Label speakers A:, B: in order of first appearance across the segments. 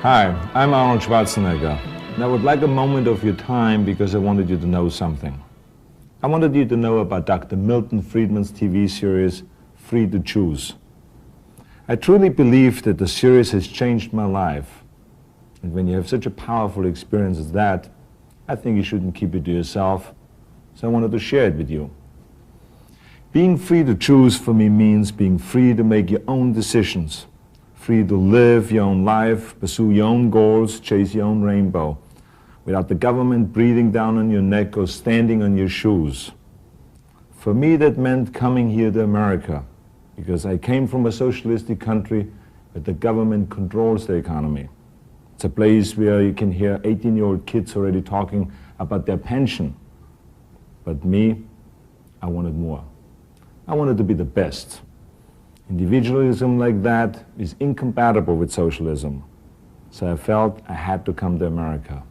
A: Hi, I'm Arnold Schwarzenegger, and I would like a moment of your time because I wanted you to know something. I wanted you to know about Dr. Milton Friedman's TV series, Free to Choose. I truly believe that the series has changed my life. And when you have such a powerful experience as that, I think you shouldn't keep it to yourself, so I wanted to share it with you. Being free to choose for me means being free to make your own decisions, free to live your own life, pursue your own goals, chase your own rainbow, without the government breathing down on your neck or standing on your shoes. For me, that meant coming here to America, because I came from a socialistic country where the government controls the economy. It's a place where you can hear 18-year-old kids already talking about their pension. But me, I wanted more. I wanted to be the best. Individualism like that is incompatible with socialism. So I felt I had to come to America.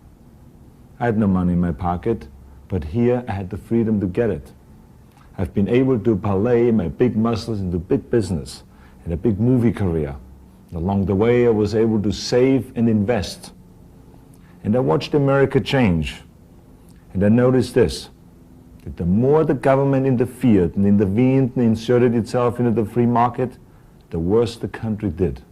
A: I had no money in my pocket, but here I had the freedom to get it. I've been able to parlay my big muscles into big business and a big movie career. And along the way, I was able to save and invest. And I watched America change. And I noticed this, that the more the government interfered and intervened and inserted itself into the free market, the worse the country did.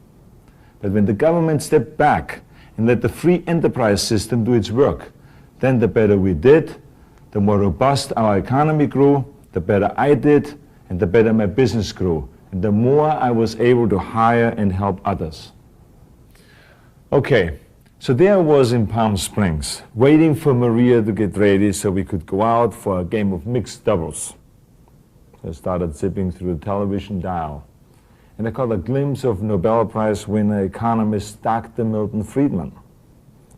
A: But when the government stepped back and let the free enterprise system do its work, then the better we did, the more robust our economy grew, the better I did, and the better my business grew, and the more I was able to hire and help others. Okay. So there I was in Palm Springs, waiting for Maria to get ready so we could go out for a game of mixed doubles. I started zipping through the television dial, and I caught a glimpse of Nobel Prize winner economist Dr. Milton Friedman.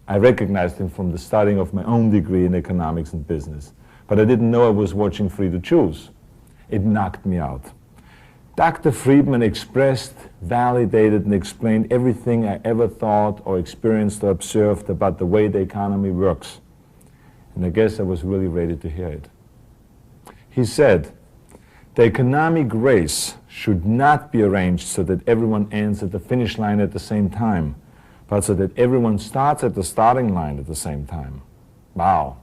A: I recognized him from the studying of my own degree in economics and business, but I didn't know I was watching Free to Choose. It knocked me out. Dr. Friedman expressed, validated, and explained everything I ever thought or experienced or observed about the way the economy works. And I guess I was really ready to hear it. He said, the economic race should not be arranged so that everyone ends at the finish line at the same time, but so that everyone starts at the starting line at the same time. Wow,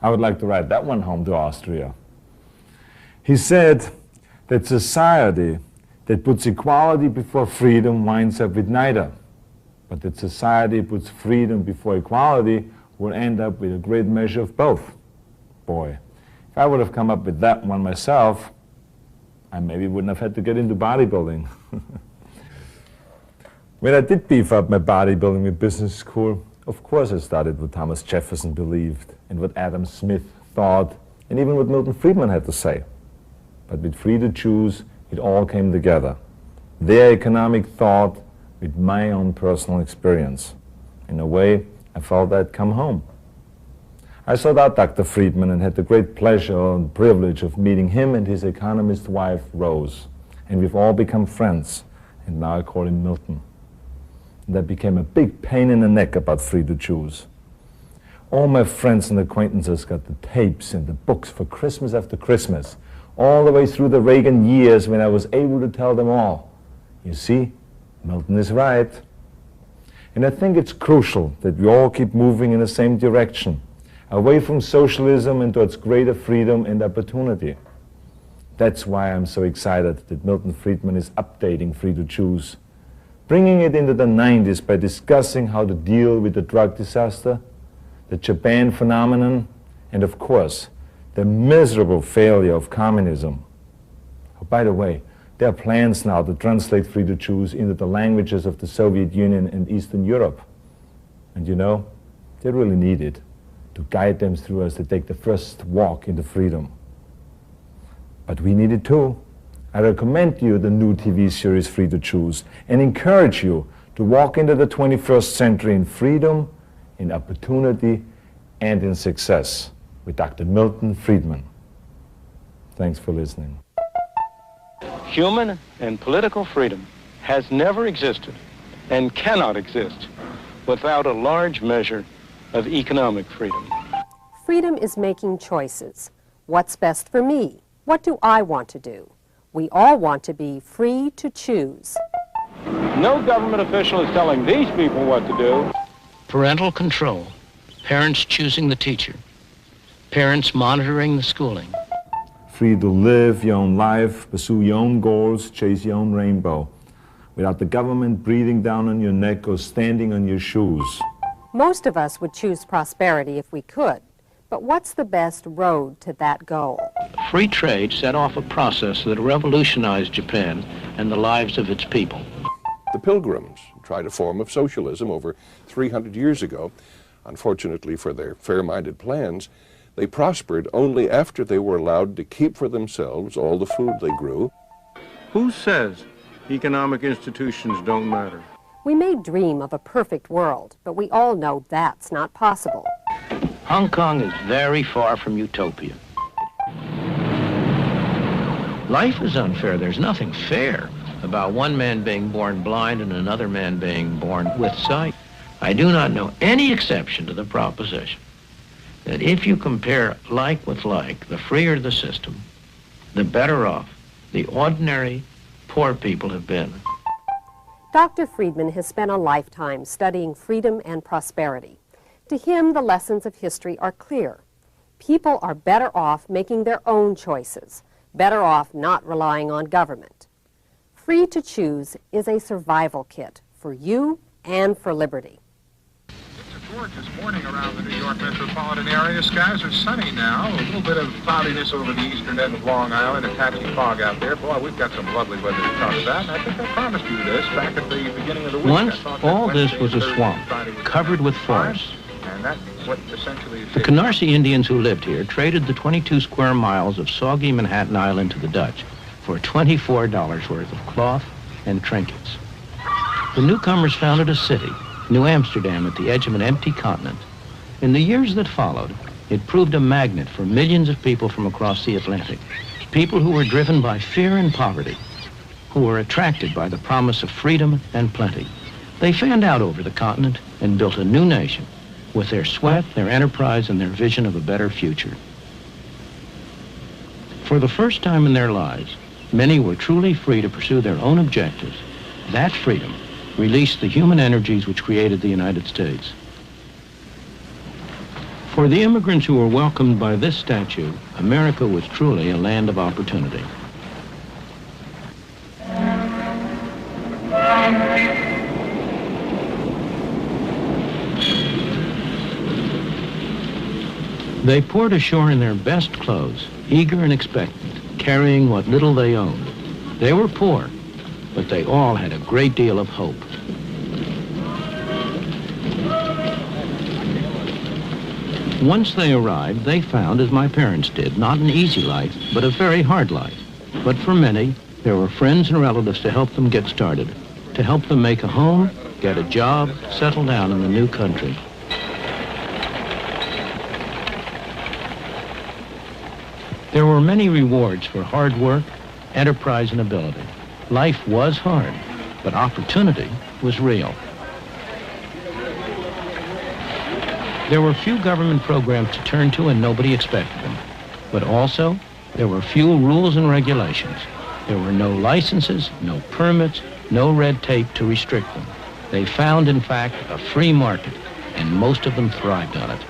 A: I would like to write that one home to Austria. He said, that society that puts equality before freedom winds up with neither. But that society puts freedom before equality will end up with a great measure of both. Boy, if I would have come up with that one myself, I maybe wouldn't have had to get into bodybuilding. When I did beef up my bodybuilding in business school, of course I studied what Thomas Jefferson believed, and what Adam Smith thought, and even what Milton Friedman had to say. But with Free to Choose, it all came together. Their economic thought with my own personal experience. In a way, I felt I'd come home. I sought out Dr. Friedman and had the great pleasure and privilege of meeting him and his economist wife, Rose. And we've all become friends, and now I call him Milton. And that became a big pain in the neck about Free to Choose. All my friends and acquaintances got the tapes and the books for Christmas after Christmas, all the way through the Reagan years when I was able to tell them all, you see, Milton is right. And I think it's crucial that we all keep moving in the same direction, away from socialism and towards greater freedom and opportunity. That's why I'm so excited that Milton Friedman is updating Free to Choose, bringing it into the 90s by discussing how to deal with the drug disaster, the Japan phenomenon, and of course, the miserable failure of communism. Oh, by the way, there are plans now to translate Free to Choose into the languages of the Soviet Union and Eastern Europe. And you know, they really need it to guide them through as they take the first walk into freedom. But we need it too. I recommend you the new TV series Free to Choose and encourage you to walk into the 21st century in freedom, in opportunity, and in success. With Dr. Milton Friedman. Thanks for listening.
B: Human and political freedom has never existed and cannot exist without a large measure of economic freedom.
C: Freedom is making choices. What's best for me? What do I want to do? We all want to be free to choose.
B: No government official is telling these people what to do.
D: Parental control, parents choosing the teacher, parents monitoring the schooling.
A: Free to live your own life, pursue your own goals, chase your own rainbow, without the government breathing down on your neck or standing on your shoes.
C: Most of us would choose prosperity if we could, but what's the best road to that goal?
D: Free trade set off a process that revolutionized Japan and the lives of its people.
E: The Pilgrims tried a form of socialism over 300 years ago. Unfortunately for their fair-minded plans, they prospered only after they were allowed to keep for themselves all the food they grew.
B: Who says economic institutions don't matter?
C: We may dream of a perfect world, but we all know that's not possible.
D: Hong Kong is very far from utopia. Life is unfair. There's nothing fair about one man being born blind and another man being born with sight. I do not know any exception to the proposition that if you compare like with like, the freer the system, the better off the ordinary poor people have been.
C: Dr. Friedman has spent a lifetime studying freedom and prosperity. To him, the lessons of history are clear. People are better off making their own choices, better off not relying on government. Free to choose is a survival kit for you and for liberty.
F: It's a gorgeous morning around the New York metropolitan area. Skies are sunny now. A little bit of cloudiness over the eastern end of Long Island, a patchy fog out there. Boy, we've got some lovely weather to talk about, and I think I promised you this back at the beginning of the week.
D: Once, all this was a swamp, covered with forests.
F: And that's what essentially is
D: The Canarsie Indians who lived here traded the 22 square miles of soggy Manhattan Island to the Dutch for $24 worth of cloth and trinkets. The newcomers founded a city, New Amsterdam, at the edge of an empty continent. In the years that followed, it proved a magnet for millions of people from across the Atlantic, people who were driven by fear and poverty, who were attracted by the promise of freedom and plenty. They fanned out over the continent and built a new nation with their sweat, their enterprise, and their vision of a better future. For the first time in their lives, many were truly free to pursue their own objectives. That freedom released the human energies which created the United States. For the immigrants who were welcomed by this statue, America was truly a land of opportunity. They poured ashore in their best clothes, eager and expectant, carrying what little they owned. They were poor, but they all had a great deal of hope. Once they arrived, they found, as my parents did, not an easy life, but a very hard life. But for many, there were friends and relatives to help them get started, to help them make a home, get a job, settle down in the new country. There were many rewards for hard work, enterprise, and ability. Life was hard, but opportunity was real. There were few government programs to turn to and nobody expected them. But also, there were few rules and regulations. There were no licenses, no permits, no red tape to restrict them. They found, in fact, a free market, and most of them thrived on it.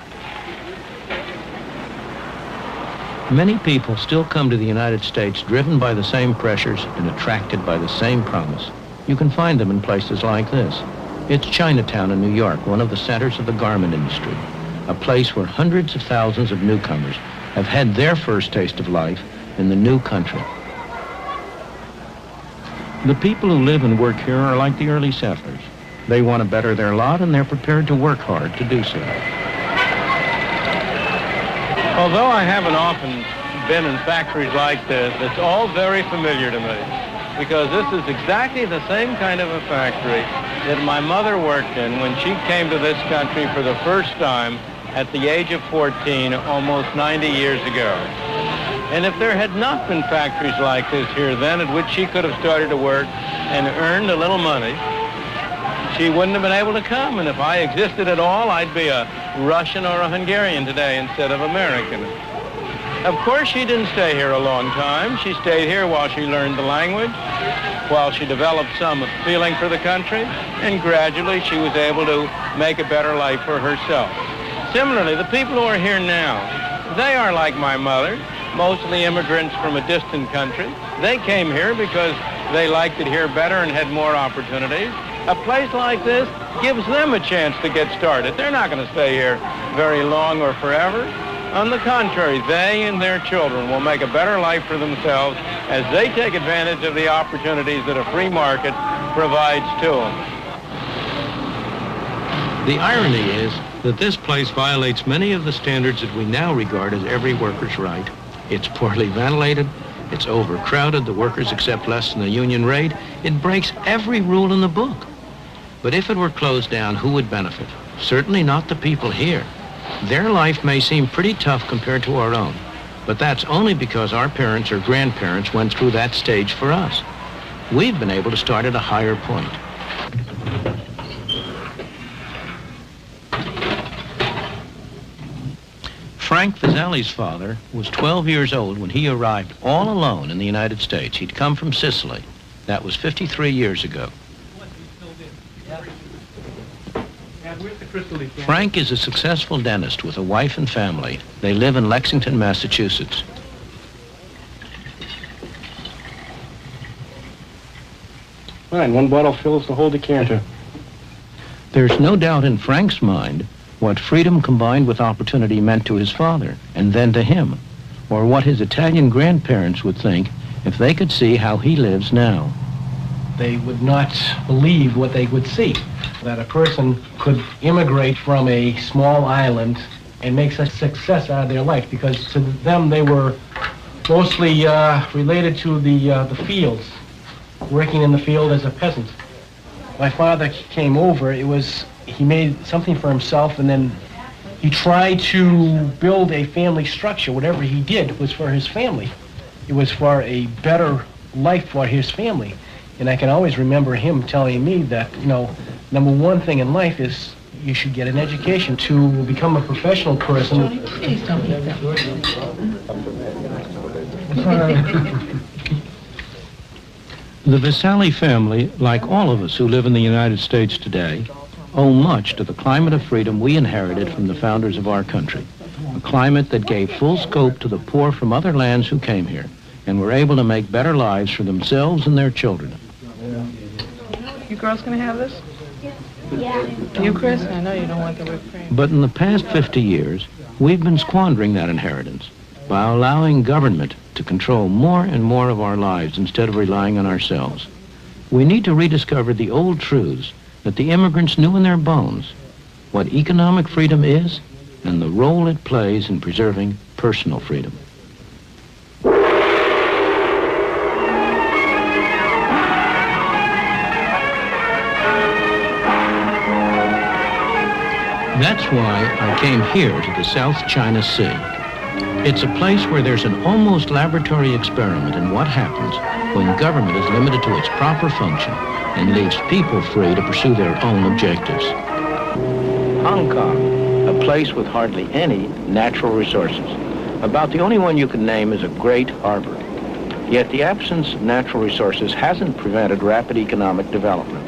D: Many people still come to the United States driven by the same pressures and attracted by the same promise. You can find them in places like this. It's Chinatown in New York, one of the centers of the garment industry, a place where hundreds of thousands of newcomers have had their first taste of life in the new country. The people who live and work here are like the early settlers. They want to better their lot, and they're prepared to work hard to do so.
B: Although I haven't often been in factories like this, it's all very familiar to me, because this is exactly the same kind of a factory that my mother worked in when she came to this country for the first time at the age of 14, almost 90 years ago. And if there had not been factories like this here then, at which she could have started to work and earned a little money, she wouldn't have been able to come. And if I existed at all, I'd be a Russian or a Hungarian today instead of American. Of course, she didn't stay here a long time. She stayed here while she learned the language, while she developed some feeling for the country, and gradually she was able to make a better life for herself. Similarly, the people who are here now, they are like my mother, mostly immigrants from a distant country. They came here because they liked it here better and had more opportunities. A place like this gives them a chance to get started. They're not going to stay here very long or forever. On the contrary, they and their children will make a better life for themselves as they take advantage of the opportunities that a free market provides to them.
D: The irony is that this place violates many of the standards that we now regard as every worker's right. It's poorly ventilated, it's overcrowded, the workers accept less than the union rate. It breaks every rule in the book. But if it were closed down, who would benefit? Certainly not the people here. Their life may seem pretty tough compared to our own, but that's only because our parents or grandparents went through that stage for us. We've been able to start at a higher point. Frank Vasali's father was 12 years old when he arrived all alone in the United States. He'd come from Sicily. That was 53 years ago. Frank is a successful dentist with a wife and family. They live in Lexington, Massachusetts.
G: Fine, one bottle fills the whole decanter.
D: There's no doubt in Frank's mind what freedom combined with opportunity meant to his father, and then to him, or what his Italian grandparents would think if they could see how he lives now.
G: They would not believe what they would see, that a person could immigrate from a small island and make such success out of their life, because to them they were mostly related to the fields, working in the field as a peasant. My father came over, he made something for himself, and then he tried to build a family structure. Whatever he did was for his family. It was for a better life for his family. And I can always remember him telling me that, you know, number one thing in life is you should get an education to become a professional person.
H: Johnny, please don't eat that.
D: The Vasali family, like all of us who live in the United States today, owe much to the climate of freedom we inherited from the founders of our country. A climate that gave full scope to the poor from other lands who came here and were able to make better lives for themselves and their children.
H: You girls gonna have this?
I: Yeah.
H: You, Chris? I know you don't want the whipped cream.
D: But in the past 50 years, we've been squandering that inheritance by allowing government to control more and more of our lives instead of relying on ourselves. We need to rediscover the old truths that the immigrants knew in their bones, what economic freedom is and the role it plays in preserving personal freedom. That's why I came here to the South China Sea. It's a place where there's an almost laboratory experiment in what happens when government is limited to its proper function and leaves people free to pursue their own objectives. Hong Kong, a place with hardly any natural resources. About the only one you can name is a great harbor. Yet the absence of natural resources hasn't prevented rapid economic development.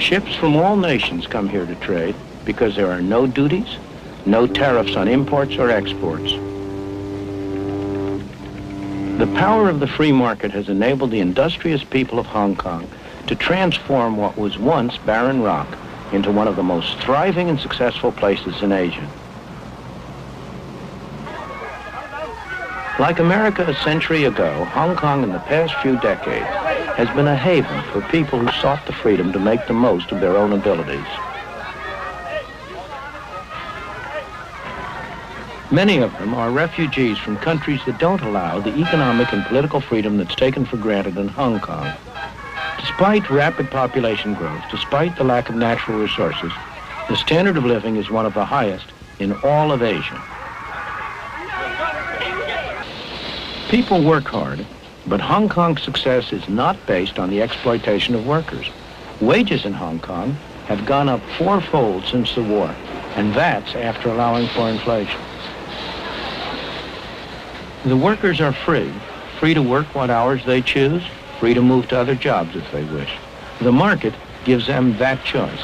D: Ships from all nations come here to trade because there are no duties, no tariffs on imports or exports. The power of the free market has enabled the industrious people of Hong Kong to transform what was once barren rock into one of the most thriving and successful places in Asia. Like America a century ago, Hong Kong in the past few decades has been a haven for people who sought the freedom to make the most of their own abilities. Many of them are refugees from countries that don't allow the economic and political freedom that's taken for granted in Hong Kong. Despite rapid population growth, despite the lack of natural resources, the standard of living is one of the highest in all of Asia. People work hard, but Hong Kong's success is not based on the exploitation of workers. Wages in Hong Kong have gone up fourfold since the war. And that's after allowing for inflation. The workers are free to work what hours they choose, free to move to other jobs if they wish. The market gives them that choice.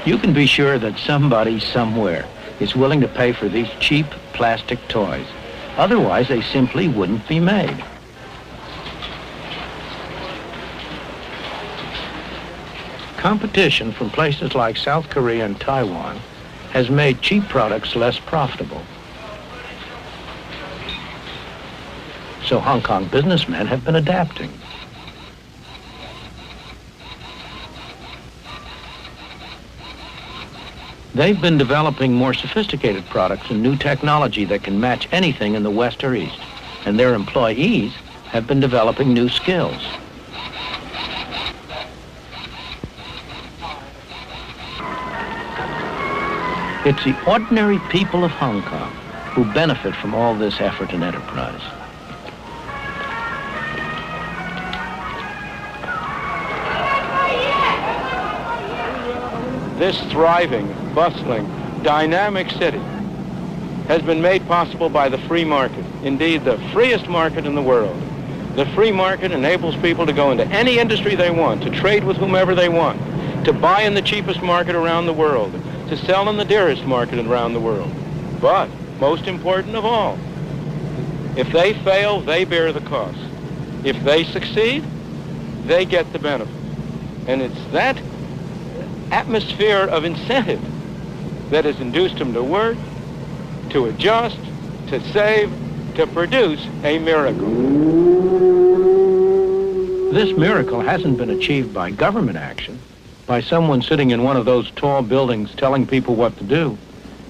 D: You can be sure that somebody somewhere is willing to pay for these cheap plastic toys. Otherwise, they simply wouldn't be made. Competition from places like South Korea and Taiwan has made cheap products less profitable. So Hong Kong businessmen have been adapting. They've been developing more sophisticated products and new technology that can match anything in the West or East. And their employees have been developing new skills. It's the ordinary people of Hong Kong who benefit from all this effort and enterprise.
B: This thriving, bustling, dynamic city has been made possible by the free market. Indeed, the freest market in the world. The free market enables people to go into any industry they want, to trade with whomever they want, to buy in the cheapest market around the world, to sell in the dearest market around the world. But, most important of all, if they fail, they bear the cost. If they succeed, they get the benefit. And it's that atmosphere of incentive that has induced them to work, to adjust, to save, to produce a miracle.
D: This miracle hasn't been achieved by government action, by someone sitting in one of those tall buildings telling people what to do.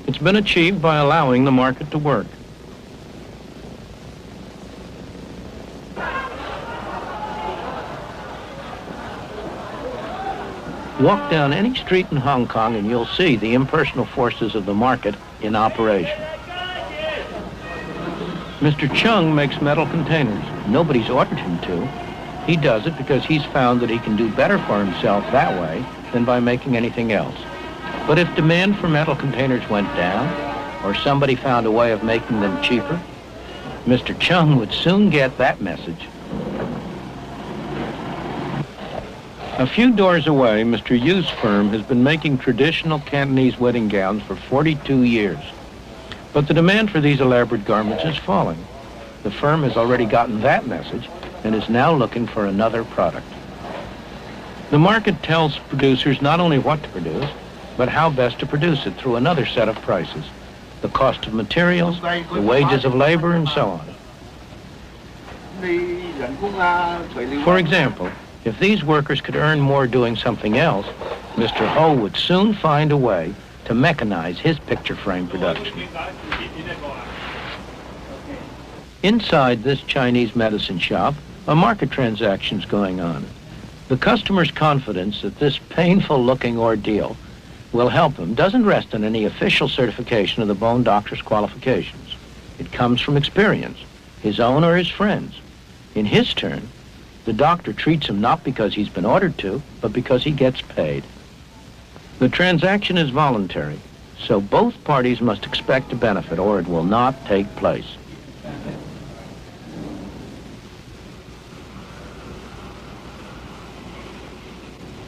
D: It's been achieved by allowing the market to work. Walk down any street in Hong Kong and you'll see the impersonal forces of the market in operation. Mr. Chung makes metal containers. Nobody's ordered him to. He does it because he's found that he can do better for himself that way than by making anything else. But if demand for metal containers went down, or somebody found a way of making them cheaper, Mr. Chung would soon get that message. A few doors away, Mr. Yu's firm has been making traditional Cantonese wedding gowns for 42 years. But the demand for these elaborate garments is falling. The firm has already gotten that message and is now looking for another product. The market tells producers not only what to produce, but how best to produce it through another set of prices. The cost of materials, the wages of labor, and so on. For example, if these workers could earn more doing something else, Mr. Ho would soon find a way to mechanize his picture frame production. Inside this Chinese medicine shop, a market transaction's going on. The customer's confidence that this painful-looking ordeal will help him doesn't rest on any official certification of the bone doctor's qualifications. It comes from experience, his own or his friends. In his turn, the doctor treats him not because he's been ordered to, but because he gets paid. The transaction is voluntary, so both parties must expect to benefit or it will not take place.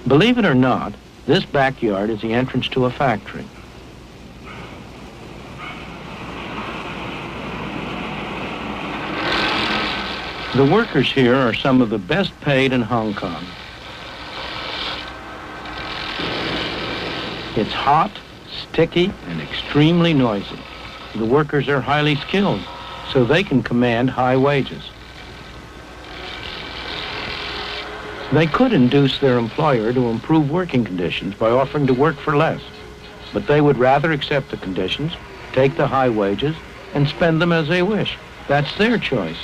D: Believe it or not, this backyard is the entrance to a factory. The workers here are some of the best paid in Hong Kong. It's hot, sticky, and extremely noisy. The workers are highly skilled, so they can command high wages. They could induce their employer to improve working conditions by offering to work for less, but they would rather accept the conditions, take the high wages, and spend them as they wish. That's their choice.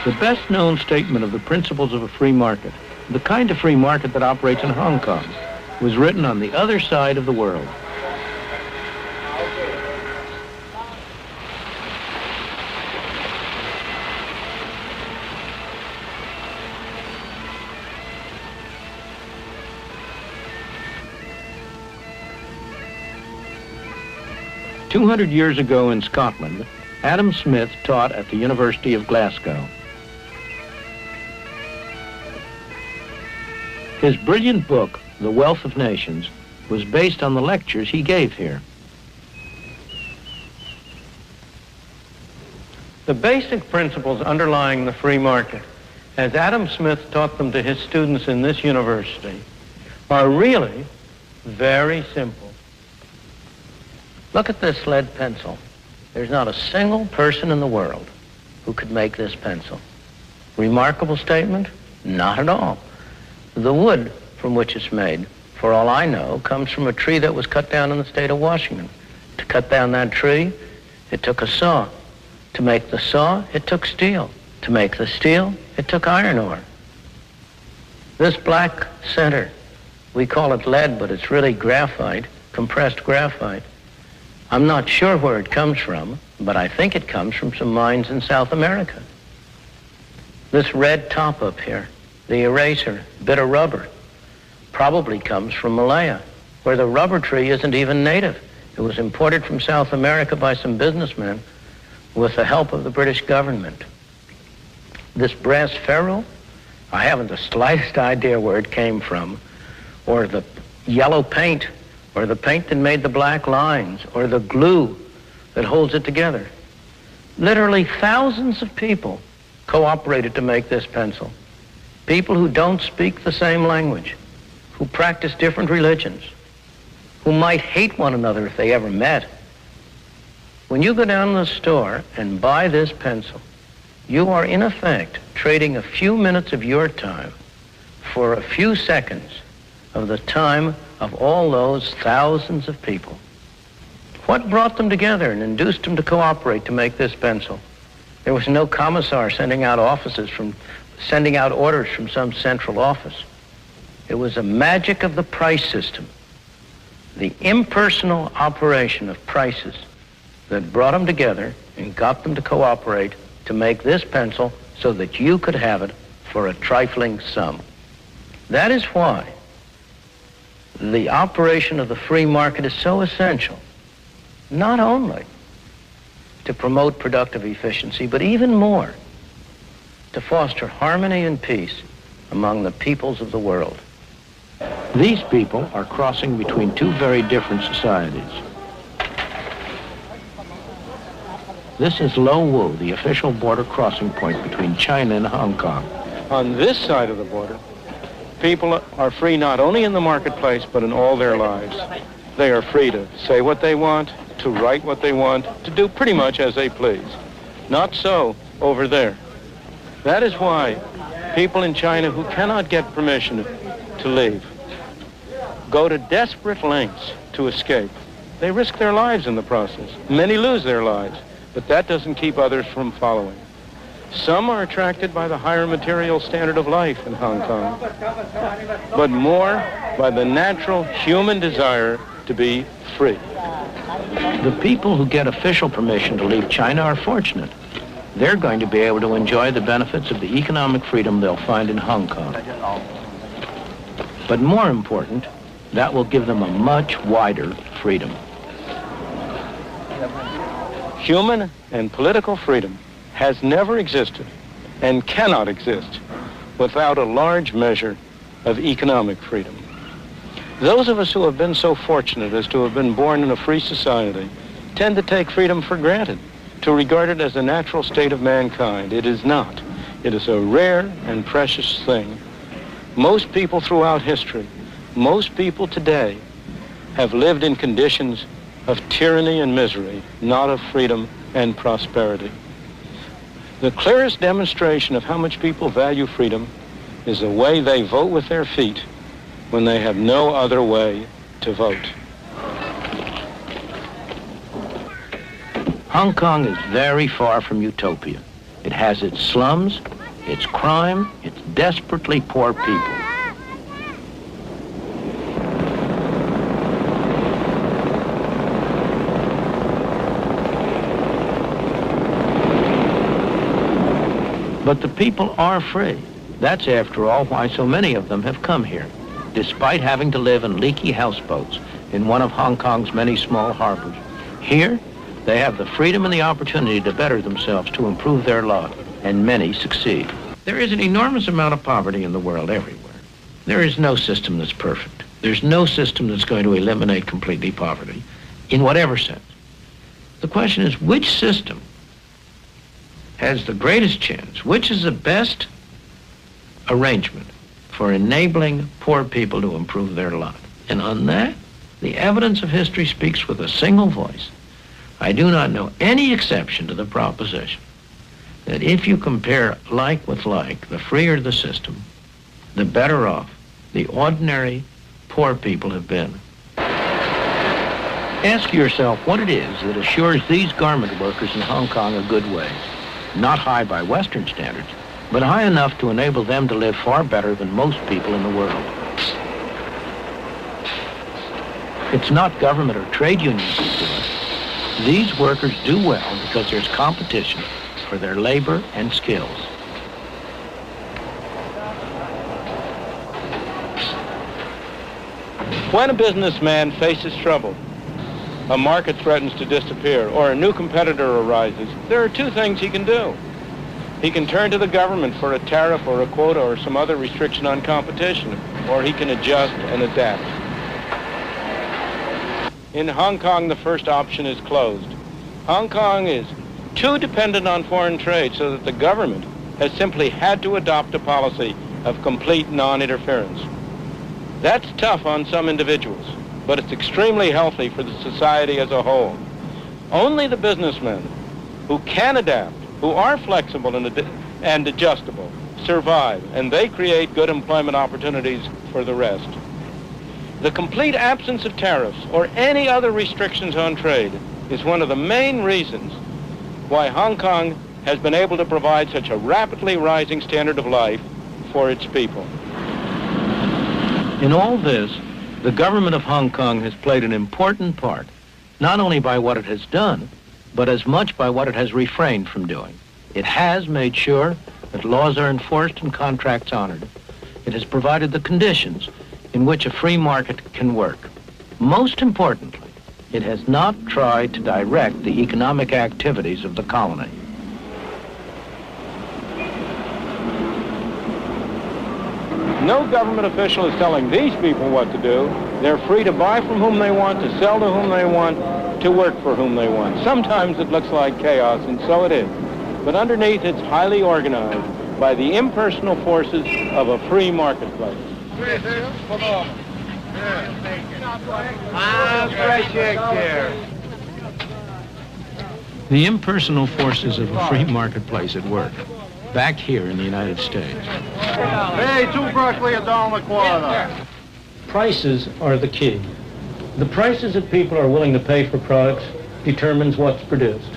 D: The best-known statement of the principles of a free market, the kind of free market that operates in Hong Kong, was written on the other side of the world. 200 years ago in Scotland, Adam Smith taught at the University of Glasgow. His brilliant book, The Wealth of Nations, was based on the lectures he gave here.
B: The basic principles underlying the free market, as Adam Smith taught them to his students in this university, are really very simple. Look at this lead pencil. There's not a single person in the world who could make this pencil. Remarkable statement? Not at all. The wood from which it's made, for all I know, comes from a tree that was cut down in the state of Washington. To cut down that tree, it took a saw. To make the saw, it took steel. To make the steel, it took iron ore. This black center, we call it lead, but it's really graphite, compressed graphite. I'm not sure where it comes from, but I think it comes from some mines in South America. This red top up here, the eraser, bit of rubber, probably comes from Malaya, where the rubber tree isn't even native. It was imported from South America by some businessmen with the help of the British government. This brass ferrule, I haven't the slightest idea where it came from, or the yellow paint, or the paint that made the black lines, or the glue that holds it together. Literally thousands of people cooperated to make this pencil. People who don't speak the same language, who practice different religions, who might hate one another if they ever met. When you go down to the store and buy this pencil, you are in effect trading a few minutes of your time for a few seconds of the time of all those thousands of people. What brought them together and induced them to cooperate to make this pencil? There was no commissar sending out orders from some central office. It was a magic of the price system, the impersonal operation of prices that brought them together and got them to cooperate to make this pencil so that you could have it for a trifling sum. That is why the operation of the free market is so essential, not only to promote productive efficiency, but even more to foster harmony and peace among the peoples of the world.
D: These people are crossing between two very different societies. This is Lo Wu, the official border crossing point between China and Hong Kong.
B: On this side of the border, people are free not only in the marketplace, but in all their lives. They are free to say what they want, to write what they want, to do pretty much as they please. Not so over there. That is why people in China who cannot get permission to leave go to desperate lengths to escape. They risk their lives in the process. Many lose their lives, but that doesn't keep others from following. Some are attracted by the higher material standard of life in Hong Kong, but more by the natural human desire to be free.
D: The people who get official permission to leave China are fortunate. They're going to be able to enjoy the benefits of the economic freedom they'll find in Hong Kong. But more important, that will give them a much wider freedom.
B: Human and political freedom has never existed and cannot exist without a large measure of economic freedom. Those of us who have been so fortunate as to have been born in a free society tend to take freedom for granted, to regard it as a natural state of mankind. It is not. It is a rare and precious thing. Most people throughout history, most people today, have lived in conditions of tyranny and misery, not of freedom and prosperity. The clearest demonstration of how much people value freedom is the way they vote with their feet when they have no other way to vote.
D: Hong Kong is very far from utopia. It has its slums, its crime, its desperately poor people. But the people are free. That's, after all, why so many of them have come here, despite having to live in leaky houseboats in one of Hong Kong's many small harbors. Here, they have the freedom and the opportunity to better themselves, to improve their lot, and many succeed. There is an enormous amount of poverty in the world everywhere. There is no system that's perfect. There's no system that's going to eliminate completely poverty, in whatever sense. The question is, which system has the greatest chance? Which is the best arrangement for enabling poor people to improve their lot? And on that, the evidence of history speaks with a single voice. I do not know any exception to the proposition that if you compare like with like, the freer the system, the better off the ordinary poor people have been. Ask yourself what it is that assures these garment workers in Hong Kong a good wage. Not high by Western standards, but high enough to enable them to live far better than most people in the world. It's not government or trade unions that do it. These workers do well because there's competition for their labor and skills.
B: When a businessman faces trouble, a market threatens to disappear, or a new competitor arises, there are two things he can do. He can turn to the government for a tariff or a quota or some other restriction on competition, or he can adjust and adapt. In Hong Kong, the first option is closed. Hong Kong is too dependent on foreign trade so that the government has simply had to adopt a policy of complete non-interference. That's tough on some individuals, but it's extremely healthy for the society as a whole. Only the businessmen who can adapt, who are flexible and adjustable, survive, and they create good employment opportunities for the rest. The complete absence of tariffs or any other restrictions on trade is one of the main reasons why Hong Kong has been able to provide such a rapidly rising standard of life for its people.
D: In all this, the government of Hong Kong has played an important part, not only by what it has done, but as much by what it has refrained from doing. It has made sure that laws are enforced and contracts honored. It has provided the conditions in which a free market can work. Most importantly, it has not tried to direct the economic activities of the colony.
B: No government official is telling these people what to do. They're free to buy from whom they want, to sell to whom they want, to work for whom they want. Sometimes it looks like chaos, and so it is. But underneath, it's highly organized by the impersonal forces of a free marketplace.
D: The impersonal forces of a free marketplace at work, back here in the United States.
F: Hey, 2 broccoli, $1.25.
G: Prices are the key. The prices that people are willing to pay for products determines what's produced.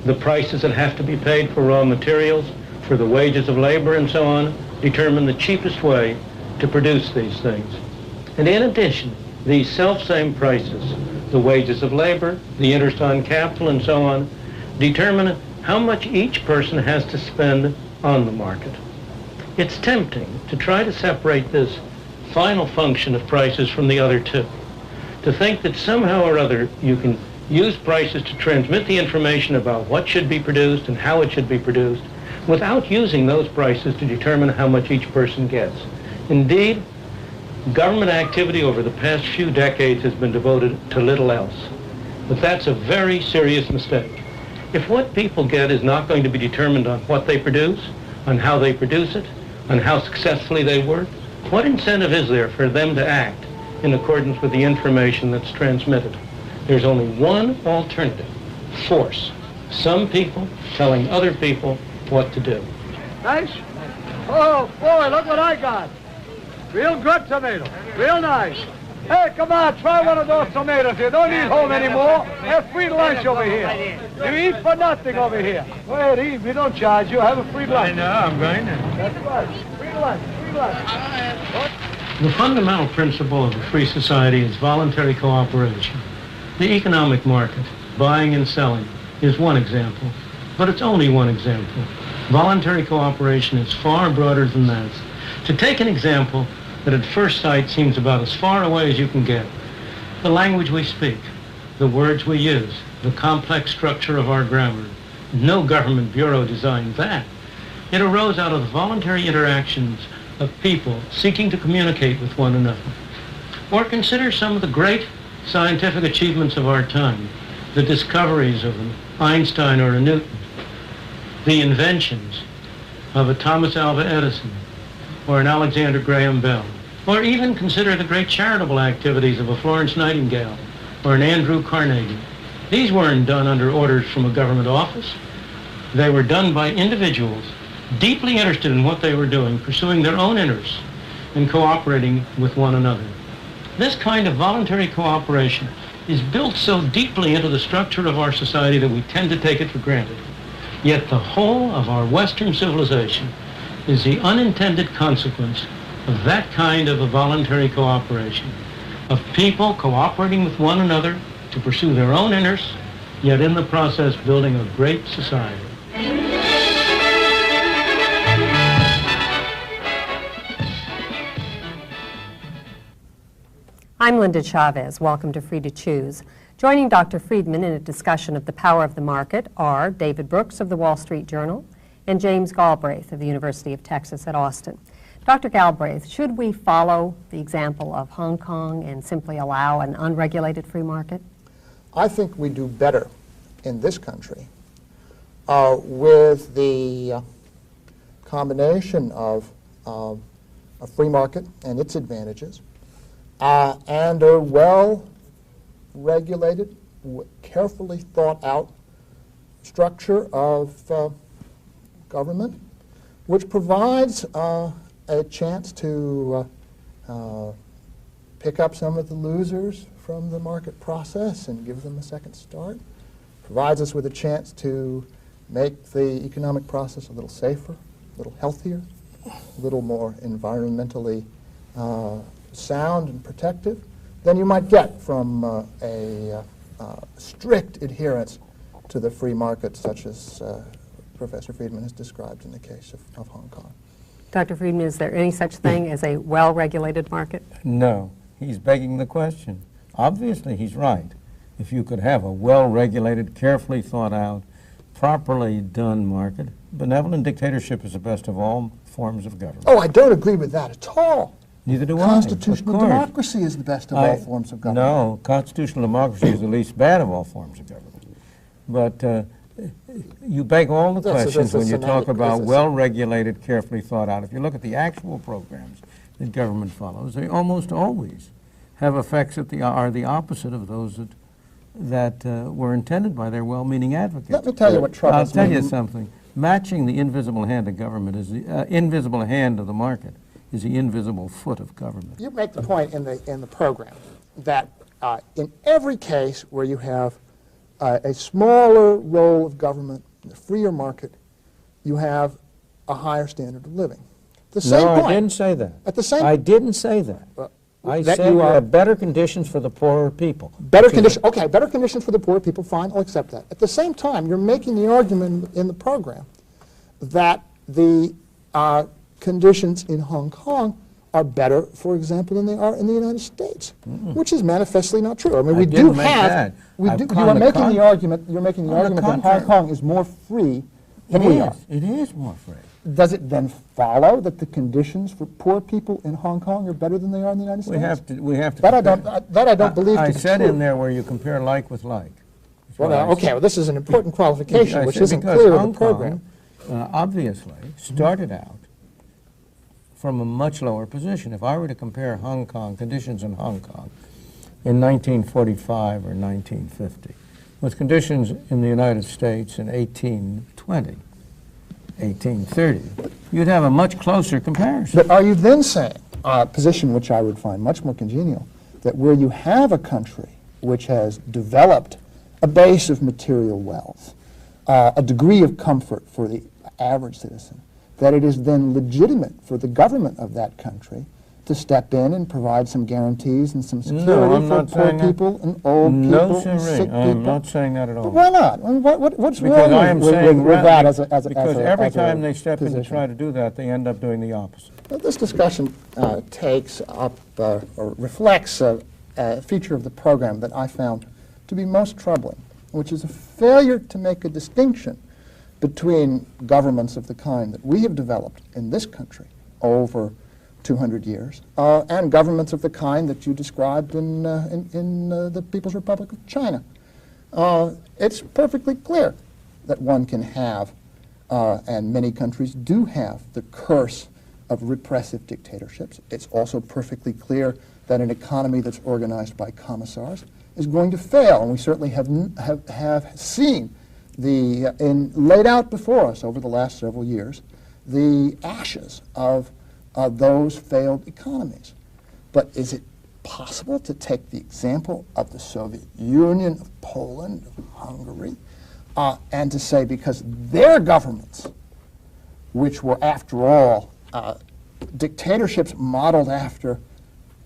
G: The prices that have to be paid for raw materials, for the wages of labor and so on, determine the cheapest way to produce these things. And in addition, these self-same prices, the wages of labor, the interest on capital and so on, determine how much each person has to spend on the market. It's tempting to try to separate this final function of prices from the other two, to think that somehow or other you can use prices to transmit the information about what should be produced and how it should be produced without using those prices to determine how much each person gets. Indeed, government activity over the past few decades has been devoted to little else. But that's a very serious mistake. If what people get is not going to be determined on what they produce, on how they produce it, on how successfully they work, what incentive is there for them to act in accordance with the information that's transmitted? There's only one alternative: force. Some people telling other people what to do.
I: Nice? Oh, boy, look what I got. Real good tomato. Real nice. Hey, come on, try one of those tomatoes. You don't eat home anymore. Have free lunch over here. You eat for nothing over here. Go ahead, eat. We don't charge you. Have a free lunch.
G: I know, I'm going to.
I: That's right. Free lunch. Free lunch.
G: The fundamental principle of a free society is voluntary cooperation. The economic market, buying and selling, is one example, but it's only one example. Voluntary cooperation is far broader than that. To take an example that at first sight seems about as far away as you can get, the language we speak.
D: the words we use, the complex structure of our grammar. No government bureau designed that. It arose out of the voluntary interactions of people seeking to communicate with one another. Or consider some of the great scientific achievements of our time, the discoveries of an Einstein or a Newton, the inventions of a Thomas Alva Edison or an Alexander Graham Bell, or even consider the great charitable activities of a Florence Nightingale or an Andrew Carnegie. These weren't done under orders from a government office. They were done by individuals deeply interested in what they were doing, pursuing their own interests and cooperating with one another. This kind of voluntary cooperation is built so deeply into the structure of our society that we tend to take it for granted. Yet the whole of our Western civilization is the unintended consequence of that kind of a voluntary cooperation, of people cooperating with one another to pursue their own interests, yet in the process building a great society.
C: I'm Linda Chavez. Welcome to Free to Choose. Joining Dr. Friedman in a discussion of the power of the market are David Brooks of the Wall Street Journal and James Galbraith of the University of Texas at Austin. Dr. Galbraith, should we follow the example of Hong Kong and simply allow an unregulated free market?
J: I think we do better in this country with the combination of a free market and its advantages and a well-regulated, carefully thought-out structure of government, which provides a chance to pick up some of the losers from the market process and give them a second start, provides us with a chance to make the economic process a little safer, a little healthier, a little more environmentally sound and protective than you might get from a strict adherence to the free market such as Professor Friedman has described in the case of Hong Kong.
C: Dr. Friedman, is there any such thing as a well-regulated market?
K: No. He's begging the question. Obviously, he's right. If you could have a well-regulated, carefully thought-out, properly done market, benevolent dictatorship is the best of all forms of government.
J: Oh, I don't agree with that at all.
K: Neither do
J: Constitutional
K: I. Constitutional
J: democracy is the best of all forms of government.
K: No, constitutional democracy is the least bad of all forms of government. But you beg all the questions when you talk about well-regulated, carefully thought out. If you look at the actual programs that government follows, they almost always have effects that are the opposite of those that were intended by their well-meaning advocates.
J: Let me tell you what troubles me.
K: I'll tell you something. Matching the invisible hand of government is the invisible hand of the market is the invisible foot of government.
J: You make the point in the program that in every case where you have a smaller role of government in the freer market, you have a higher standard of living. The same point.
K: I didn't say that.
J: At the same.
K: I didn't say that. I said you have better conditions for the poorer people.
J: Better conditions. Okay, better conditions for the poorer people. Fine, I'll accept that. At the same time, you're making the argument in the program that the conditions in Hong Kong are better, for example, than they are in the United States, which is manifestly not true. I mean, we do have. You are making the argument. You're making the argument that Hong Kong is more free than we are.
K: It is more free.
J: Does it then follow that the conditions for poor people in Hong Kong are better than they are in the United States?
K: We have to.
J: That I don't believe to be true.
K: I said in there where you compare like with like.
J: Well, okay. Well, this is an important qualification, which isn't clear in the program.
K: Obviously, started out from a much lower position. If I were to compare Hong Kong, conditions in Hong Kong in 1945 or 1950 with conditions in the United States in 1820, 1830, you'd have a much closer comparison.
J: But are you then saying, a position which I would find much more congenial, that where you have a country which has developed a base of material wealth, a degree of comfort for the average citizen, that it is then legitimate for the government of that country to step in and provide some guarantees and some security for poor people and old people and sick people?
K: I'm not saying that at all.
J: But why not? I mean, what's wrong with that as a
K: Because every time they step in to try to do that, they end up doing the opposite.
J: Well, this discussion takes up or reflects a feature of the program that I found to to be most troubling, which is a failure to make a distinction between governments of the kind that we have developed in this country over 200 years and governments of the kind that you described in the People's Republic of China. It's perfectly clear that one can have, and many countries do have, the curse of repressive dictatorships. It's also perfectly clear that an economy that's organized by commissars is going to fail, and we certainly have seen laid out before us over the last several years the ashes of those failed economies. But is it possible to take the example of the Soviet Union, of Poland, of Hungary, and to say because their governments, which were after all dictatorships modeled after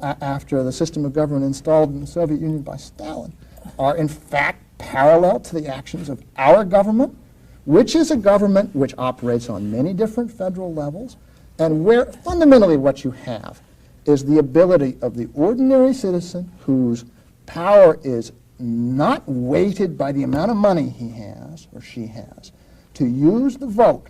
J: the system of government installed in the Soviet Union by Stalin, are in fact parallel to the actions of our government, which is a government which operates on many different federal levels, and where fundamentally what you have is the ability of the ordinary citizen whose power is not weighted by the amount of money he has or she has to use the vote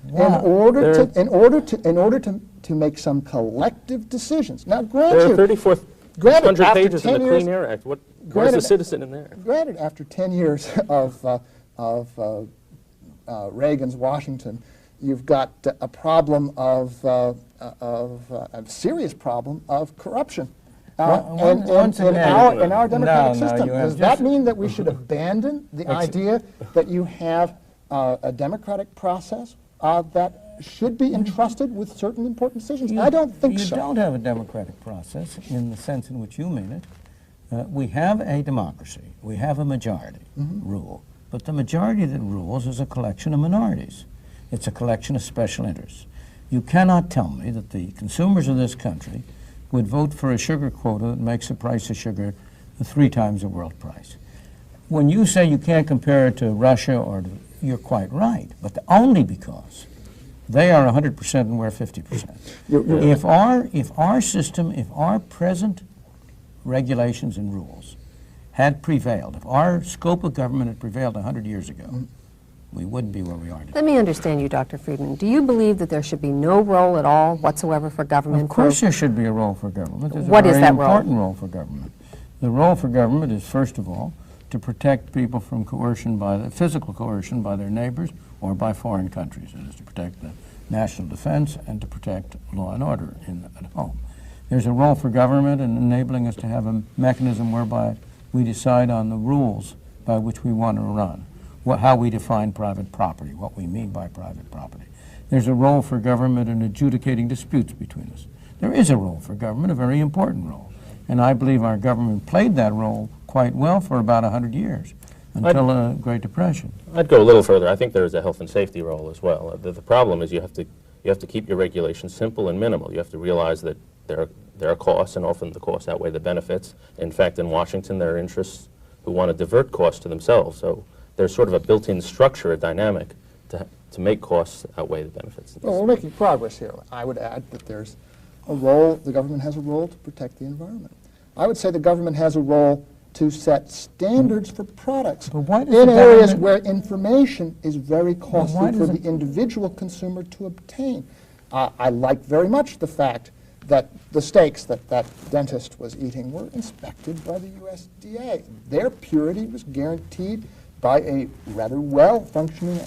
J: in order to make some collective decisions. Now,
L: there are 3,400 pages in the Clean Air Act. Where's the citizen in there?
J: Granted, after 10 years of Reagan's Washington, you've got a problem a serious problem of corruption in our democratic system. Does that mean that we should abandon the idea that you have a democratic process that should be entrusted with certain important decisions? I don't think so.
K: You don't have a democratic process in the sense in which you mean it. We have a democracy. We have a majority rule. But the majority that rules is a collection of minorities. It's a collection of special interests. You cannot tell me that the consumers of this country would vote for a sugar quota that makes the price of sugar 3 times the world price. When you say you can't compare it to Russia, you're quite right, but only because they are 100% and we're 50%. If our system, if our present regulations and rules had prevailed, if our scope of government had prevailed 100 years ago, we wouldn't be where we are today.
C: Let me understand you, Dr. Friedman. Do you believe that there should be no role at all whatsoever for government?
K: Of course there should be a role for government. There's
C: what
K: a
C: is
K: very
C: that
K: important role for government. The role for government is, first of all, to protect people from coercion physical coercion by their neighbors or by foreign countries. It is to protect the national defense and to protect law and order at home. There's a role for government in enabling us to have a mechanism whereby we decide on the rules by which we want to run, how we define private property, what we mean by private property. There's a role for government in adjudicating disputes between us. There is a role for government, a very important role. And I believe our government played that role quite well for about 100 years, until the Great Depression.
L: I'd go a little further. I think there is a health and safety role as well. The problem is you have to keep your regulations simple and minimal. You have to realize that there are costs, and often the costs outweigh the benefits. In fact, in Washington, there are interests who want to divert costs to themselves. So there's sort of a built-in structure, a dynamic, to make costs outweigh the benefits.
J: Well, we're making progress here. I would add that there's a role, the government has a role to protect the environment. I would say the government has a role to set standards for products in areas where information is very costly for the individual consumer to obtain. I like very much the fact that the steaks that dentist was eating were inspected by the USDA. Their purity was guaranteed by a rather well-functioning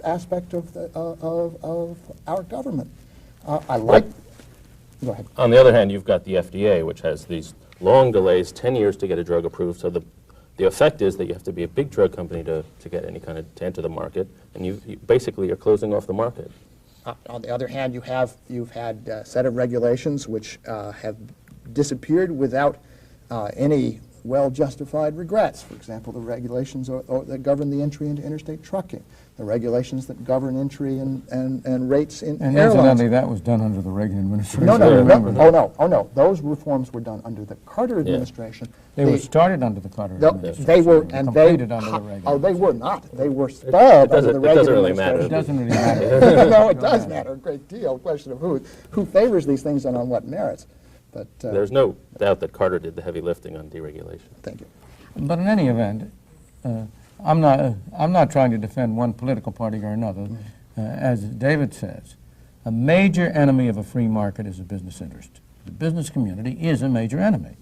J: aspect of our government. Go ahead.
L: On the other hand, you've got the FDA, which has these long delays, 10 years to get a drug approved. So the effect is that you have to be a big drug company to get any kind of, to enter the market, and you basically are closing off the market.
J: On the other hand, you've had a set of regulations which have disappeared without any well-justified regrets. For example, the regulations that govern the entry into interstate trucking, the regulations that govern entry and rates in airlines.
K: Incidentally, that was done under the Reagan administration.
J: No. Those reforms were done under the Carter administration.
K: They were started under the Carter administration.
J: They were, and
K: completed under the Reagan.
J: Oh, they were not. They were stalled under the Reagan administration.
K: It doesn't really matter.
J: No, it does matter a great deal. Question of who favors these things and on what merits. But
L: there's no doubt that Carter did the heavy lifting on deregulation.
J: Thank you.
K: But in any event, I'm not trying to defend one political party or another. As David says, a major enemy of a free market is a business interest. The business community is a major enemy.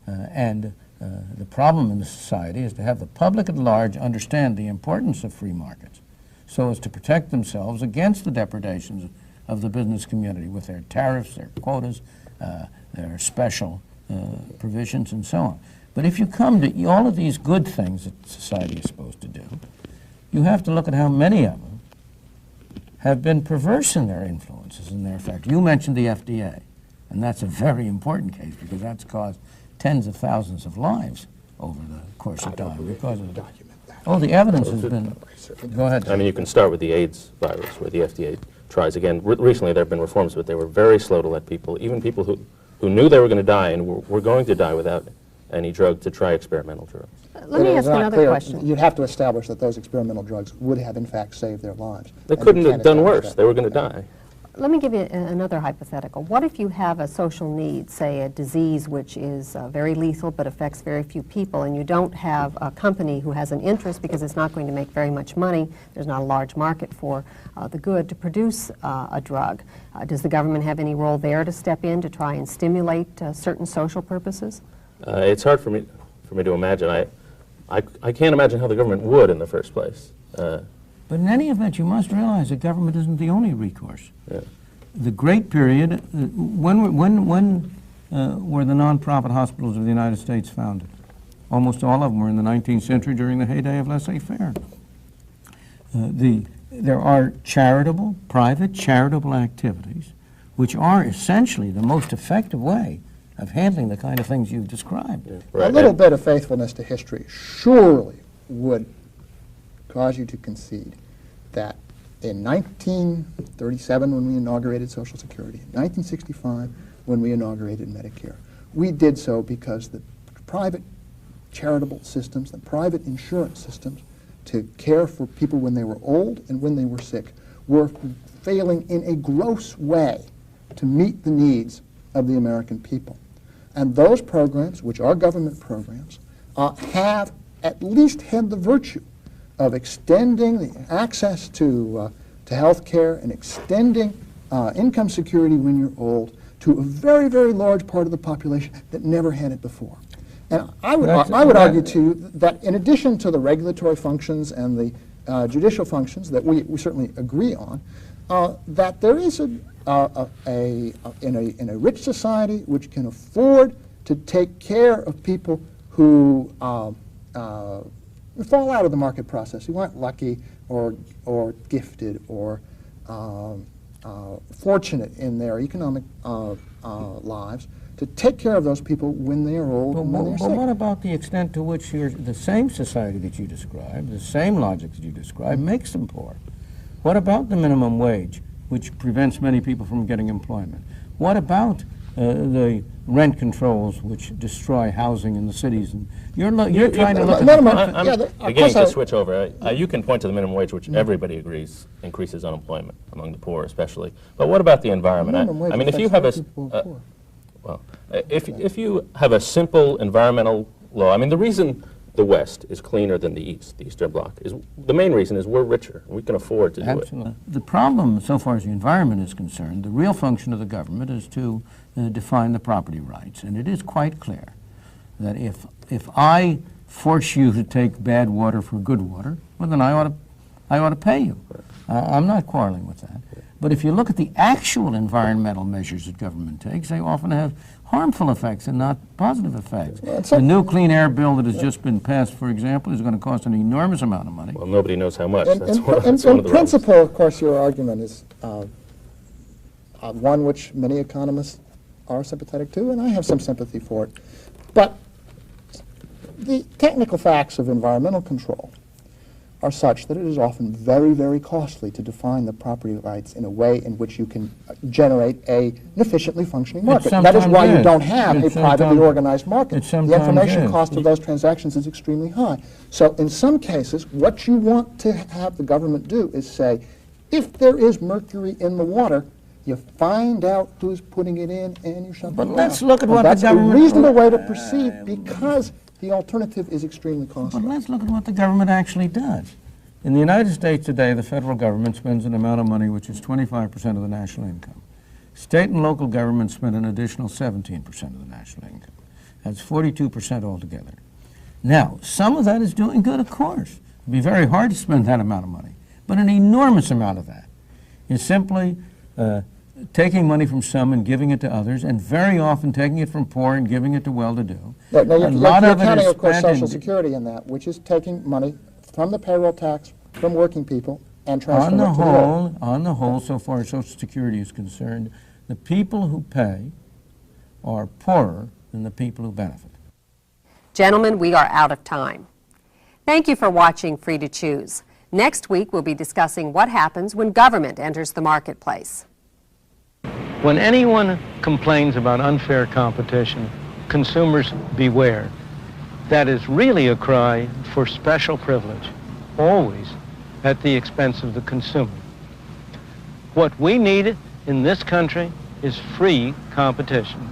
K: The problem in the society is to have the public at large understand the importance of free markets so as to protect themselves against the depredations of the business community with their tariffs, their quotas, their special provisions, and so on. But if you come to all of these good things that society is supposed to do, you have to look at how many of them have been perverse in their influences and their effect. You mentioned the FDA, and that's a very important case because that's caused tens of thousands of lives over the course of time because of the the evidence has been. Go ahead.
L: I mean, you can start with the AIDS virus, where the FDA tries again. Recently, there have been reforms, but they were very slow to let people, even people who knew they were going to die and were going to die without any drug, to try experimental drugs.
C: Let me ask another question.
J: You'd have to establish that those experimental drugs would have, in fact, saved their lives.
L: They couldn't have done worse. They were going to die.
C: Let me give you another hypothetical. What if you have a social need, say a disease which is very lethal but affects very few people, and you don't have a company who has an interest because it's not going to make very much money, there's not a large market for the good, to produce a drug? Does the government have any role there to step in to try and stimulate certain social purposes?
L: It's hard for me to imagine. I can't imagine how the government would in the first place.
K: But in any event, you must realize that government isn't the only recourse.
L: Yeah.
K: The great period, when were the nonprofit hospitals of the United States founded? Almost all of them were in the 19th century during the heyday of laissez-faire. There are private charitable activities, which are essentially the most effective way of handling the kind of things you've described.
L: Yeah, right.
J: A little bit of faithfulness to history surely would cause you to concede that in 1937, when we inaugurated Social Security, 1965, when we inaugurated Medicare, we did so because the private charitable systems, the private insurance systems to care for people when they were old and when they were sick were failing in a gross way to meet the needs of the American people. And those programs, which are government programs, have at least had the virtue of extending the access to health care and extending income security when you're old to a very, very large part of the population that never had it before. And I would argue to you that in addition to the regulatory functions and the judicial functions that we certainly agree on, that there is in a rich society which can afford to take care of people who fall out of the market process, who aren't lucky or gifted or fortunate in their economic lives, to take care of those people when they are old and when they're sick.
K: But what about the extent to which the same society that you describe, the same logic that you describe, makes them poor? What about the minimum wage, which prevents many people from getting employment? What about the rent controls, which destroy housing in the cities? And you're trying to look at
L: I'm beginning to switch over. You can point to the minimum wage, which everybody agrees increases unemployment among the poor, especially. But what about the environment? I mean, if you have if you have a simple environmental law, I mean, the reason the West is cleaner than the East, the Eastern Bloc, is the main reason is we're richer. We can afford to do it.
K: The problem, so far as the environment is concerned, the real function of the government is to define the property rights. And it is quite clear that if I force you to take bad water for good water, well, then I ought to pay you. I'm not quarreling with that. But if you look at the actual environmental measures that government takes, they often have harmful effects and not positive effects. The new clean air bill that has just been passed, for example, is going to cost an enormous amount of money.
L: Well, nobody knows how much.
J: In principle, of course, your argument is one which many economists are sympathetic to, and I have some sympathy for it. But the technical facts of environmental control are such that it is often very, very costly to define the property rights in a way in which you can generate an efficiently functioning market. That is why you don't have a privately organized market. The information cost of those transactions is extremely high. So in some cases, what you want to have the government do is say, if there is mercury in the water, You find out who's putting it in, and you shut them
K: But
J: down.
K: let's look at
J: And
K: what the
J: that's
K: government...
J: a reasonable way to proceed, because the alternative is extremely costly.
K: But let's look at what the government actually does. In the United States today, the federal government spends an amount of money which is 25% of the national income. State and local governments spend an additional 17% of the national income. That's 42% altogether. Now, some of that is doing good, of course. It'd be very hard to spend that amount of money. But an enormous amount of that is simply taking money from some and giving it to others, and very often taking it from poor and giving it to well-to-do.
J: Now, you're counting, of course, Social Security in that, which is taking money from the payroll tax from working people and transferring it to the others.
K: On the whole, so far as Social Security is concerned, the people who pay are poorer than the people who benefit.
C: Gentlemen, we are out of time. Thank you for watching Free to Choose. Next week, we'll be discussing what happens when government enters the marketplace.
B: When anyone complains about unfair competition, consumers beware. That is really a cry for special privilege, always at the expense of the consumer. What we need in this country is free competition.